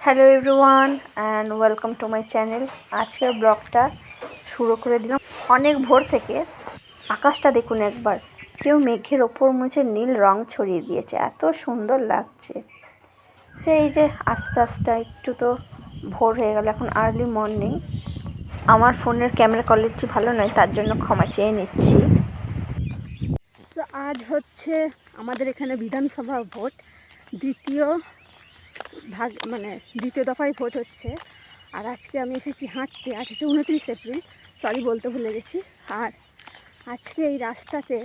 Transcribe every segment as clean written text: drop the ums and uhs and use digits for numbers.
Hello everyone and welcome to my channel. আজকের ব্লগটা শুরু করে দিলাম অনেক ভোর থেকে। আকাশটা দেখুন একবার, কেউ মেঘের ওপর মুছে নীল রং ছড়িয়ে দিয়েছে, এত সুন্দর লাগছে। যে এই যে আস্তে আস্তে একটু তো ভোর হয়ে গেল, এখন আর্লি মর্নিং। আমার ফোনের ক্যামেরা কোয়ালিটি ভালো নয়, তার জন্য ক্ষমা চেয়ে নিচ্ছি। তো আজ হচ্ছে আমাদের এখানে বিধানসভা ভোট, দ্বিতীয় দফায় ভোট হচ্ছে। আর আজকে আমি এসেছি হাঁটতে, আজ হচ্ছে 29 এপ্রিল, সরি বলতে ভুলে গেছি। আর আজকে এই রাস্তাতে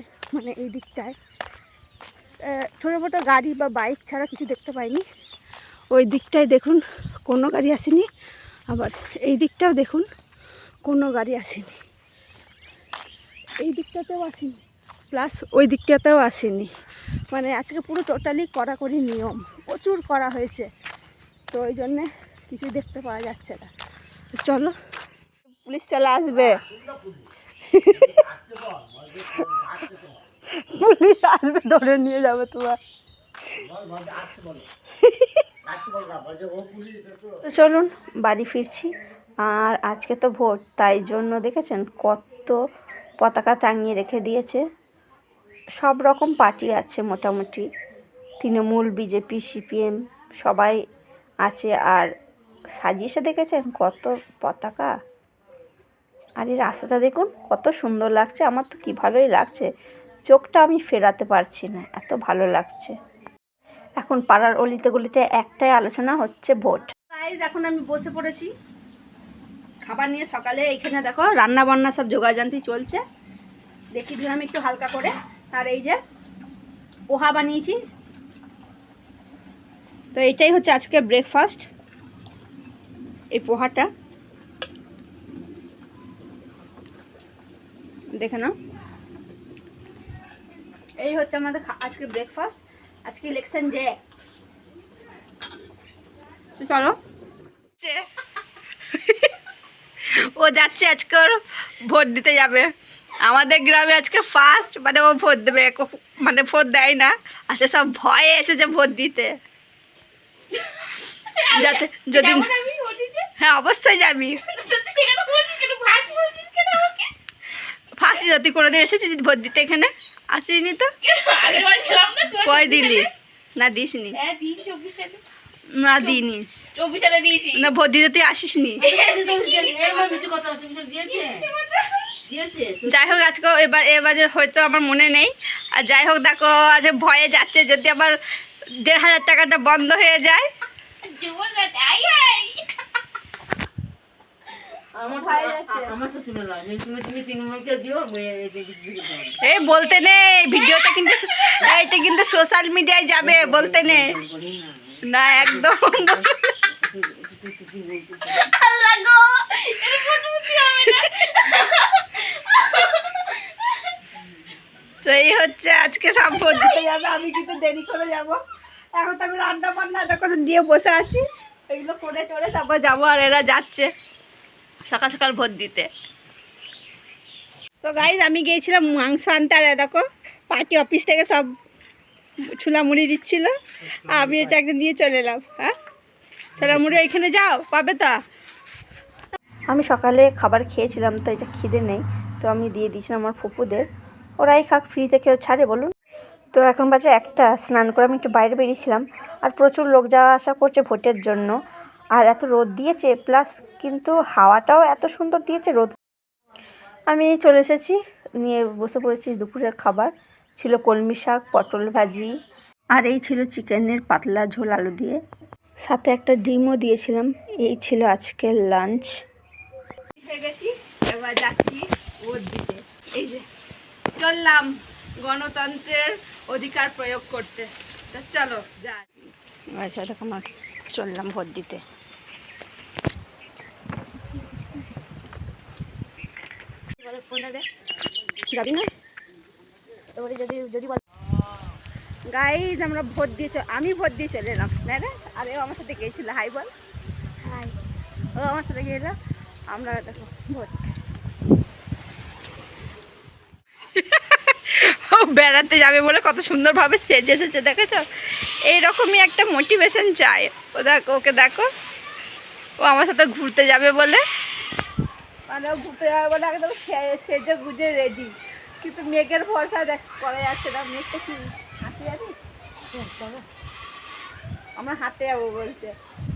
এই দিকটায় ছোটো মোটো গাড়ি বা বাইক ছাড়া কিছু দেখতে পাইনি। ওই দিকটায় দেখুন কোনো গাড়ি আসেনি, আবার এই দিকটাও দেখুন কোনো গাড়ি আসেনি, এই দিকটাতেও আসেনি, প্লাস ওই দিকটাতেও আসেনি। আজকে পুরো টোটালি কড়াকড়ি নিয়ম, প্রচুর করা হয়েছে, তো ওই জন্যে কিছু দেখতে পাওয়া যাচ্ছে না। চলো, পুলিশ চলে আসবে, পুলিশ আসবে, ধরে নিয়ে যাবে তোমার। তো চলুন বাড়ি ফিরছি। আর আজকে তো ভোট, তাই জন্য দেখেছেন কত পতাকা টাঙিয়ে রেখে দিয়েছে। সব রকম পার্টি আছে মোটামুটি, তৃণমূল, বিজেপি, সিপিএম সবাই আছে। আর সাজিয়েছে দেখেছেন কত পতাকা। আর এই রাস্তাটা দেখুন কত সুন্দর লাগছে, আমার তো কি ভালোই লাগছে, চোখটা আমি ফেরাতে পারছি না, এত ভালো লাগছে। এখন পাড়ার অলিতে গলিতে একটাই আলোচনা হচ্ছে ভোট। গাইস, এখন আমি বসে পড়েছি খাবার নিয়ে। সকালে এইখানে দেখো রান্না বান্না সব জোগাড়যন্ত্র চলছে, দেখি দিলাম একটু হালকা করে। আর এই যে পোহা বানিয়েছি, তো এইটাই হচ্ছে আজকে ব্রেকফাস্ট। এই পোহাটা দেখে নাও, এই হচ্ছে আমাদের আজকে ব্রেকফাস্ট। আজকে ইলেকশন ডে, চলো। ও যাচ্ছে আজকে, ওর ভোট দিতে যাবে আমাদের গ্রামে আজকে ফার্স্ট। ও ভোট দেবে, ভোট দেয় না, আচ্ছা সব ভয়ে এসেছে ভোট দিতে। যাতে যদি হ্যাঁ অবশ্যই যাবি, ফার্স্ট যদি কোনোদিন এসেছিস ভোট দিতে, এখানে আসিনি তো? কয় দিলি? না দিসনি? না দিইনি, না ভোট দিতে তুই আসিস নি। যাই হোক আজকে এবার হয়তো আমার মনে নেই। আর যাই হোক দেখো, আজ ভয়ে যাচ্ছে, যদি আবার 1,500 টাকাটা বন্ধ হয়ে যায়। এই বলতে নেই, ভিডিওটা কিন্তু এইটা কিন্তু সোশ্যাল মিডিয়ায় যাবে, বলতে নেই না একদম। তো এই হচ্ছে আজকে সব ভোট দিতে যাবে, আমি কিন্তু দেরি করে যাব। এখন তো আমি রান্না বান্না দেখো দিয়ে বসে আছি, এগুলো করে টোরে তারপর যাবো। আর এরা যাচ্ছে সকাল সকাল ভোট দিতে। তো গাইজ আমি গিয়েছিলাম মাংস আনতে, আর দেখো পার্টি অফিস থেকে সব ছোলা মুড়ি দিচ্ছিল, আমি এটা একটা নিয়ে চলে এলাম। হ্যাঁ, ছোলা মুড়ি এখানে যাও পাবে তো। আমি সকালে খাবার খেয়েছিলাম, তো এটা খিদে নেই, তো আমি দিয়ে দিয়েছিলাম আমার ফুপুদের, ওরাই খাক, ফ্রিতে কেউ ছাড়ে বলুন। তো এখন বাজে 1টা, স্নান করে আমি একটু বাইরে বেরিয়েছিলাম। আর প্রচুর লোক যাওয়া আসা করছে ভোটের জন্য, আর এত রোদ দিয়েছে, প্লাস কিন্তু হাওয়াটাও এত সুন্দর দিয়েছে। রোদ আমি চলে এসেছি, নিয়ে বসে পড়েছি। দুপুরের খাবার ছিল কলমি শাক, পটল ভাজি, আর এই ছিল চিকেনের পাতলা ঝোল আলু দিয়ে, সাথে একটা ডিমও দিয়েছিলাম। এই ছিল আজকের লাঞ্চ। হয়ে গেছি, এবার যাচ্ছি ভোট দিতে। এই যে চললাম গণতন্ত্রের অধিকার প্রয়োগ করতে, তা চলো যাই। আচ্ছা দেখো আমার চললাম ভোট দিতে। যাবি না? তারপরে যদি গাইজ আমরা ভোট দিয়ে, আমি ভোট দিয়ে চলে এলাম না রে, আর ও আমার সাথে গিয়েছিল। হাই বল, হাই। ও আমার সাথে গিয়েছিল, আমরা দেখো ভোট। ও বেড়াতে যাবে বলে কত সুন্দরভাবে সেজে এসেছে, দেখেছো? এইরকমই একটা মোটিভেশন চাই। ও দেখো, ওকে দেখো। ও আমার সাথে ঘুরতে যাবে বলে, মানে ও ঘুরতে যাবে বলে একদম সেজে গুজে রেডি, কিন্তু মেঘের ভরসা দেখ করা যাচ্ছে না। মেঘটা কি হাঁটতে যাবি? আমরা হাঁটতে যাবো বলছে।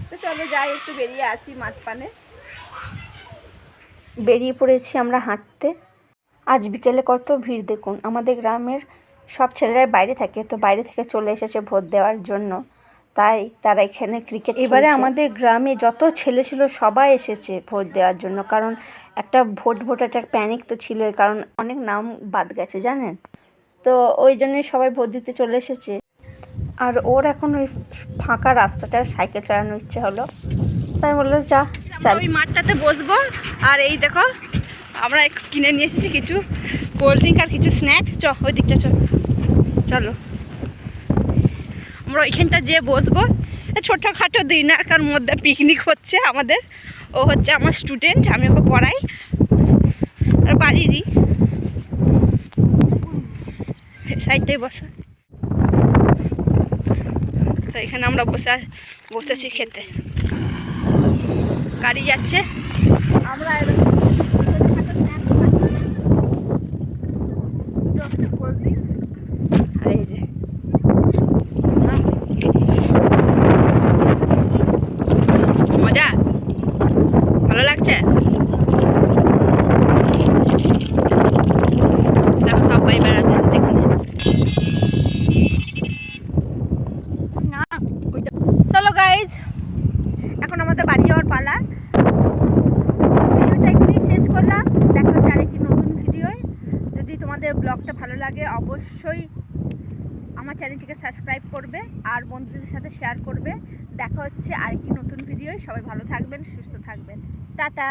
তো চলো যাই, একটু বেরিয়ে আসি মাঝখানে। বেরিয়ে পড়েছি আমরা হাঁটতে। আজ বিকেলে কত ভিড় দেখুন। আমাদের গ্রামের সব ছেলেরাই বাইরে থাকে, তো বাইরে থেকে চলে এসেছে ভোট দেওয়ার জন্য, তাই তারা এখানে ক্রিকেট। এবারে আমাদের গ্রামে যত ছেলে ছিল সবাই এসেছে ভোট দেওয়ার জন্য, কারণ একটা ভোট একটা প্যানিক তো ছিলই, কারণ অনেক নাম বাদ গেছে জানেন, তো ওই জন্যই সবাই ভোট দিতে চলে এসেছে। আর ওর এখন ওই ফাঁকা রাস্তাটা সাইকেল চালানোর ইচ্ছে হলো, তাই বললো যা চাল। ওই মাঠটাতে বসবো। আর এই দেখো আমরা কিনে নিয়ে এসেছি কিছু কোল্ড ড্রিঙ্ক আর কিছু স্ন্যাক। ওই দিকটা চলো আমরা ওইখানটা যেয়ে বসবো। ছোটোখাটো দিনার মধ্যে পিকনিক হচ্ছে আমাদের। ও হচ্ছে আমার স্টুডেন্ট, আমি ওকে পড়াই আর বাড়িরই সাইডটাই বসা। তো এখানে আমরা বসেছি খেতে, গাড়ি যাচ্ছে। আমরা এই যে মজা, ভালো লাগছে। দেখো সবাই বেড়াতে এসেছে এখানে। চলো গাইজ, এখন আমাদের বাড়ি যাওয়ার পালা। ভিডিওটা এখানেই শেষ করলাম। দেখা হচ্ছে আরেকটি নতুন ভিডিওয়। যদি তোমাদের ব্লগটা ভালো লাগে অবশ্যই আমার চ্যানেলটিকে সাবস্ক্রাইব করবে আর বন্ধুদের সাথে শেয়ার করবে। দেখা হচ্ছে আরেকটি নতুন ভিডিওয়। সবাই ভালো থাকবেন, সুস্থ থাকবেন। টাটা।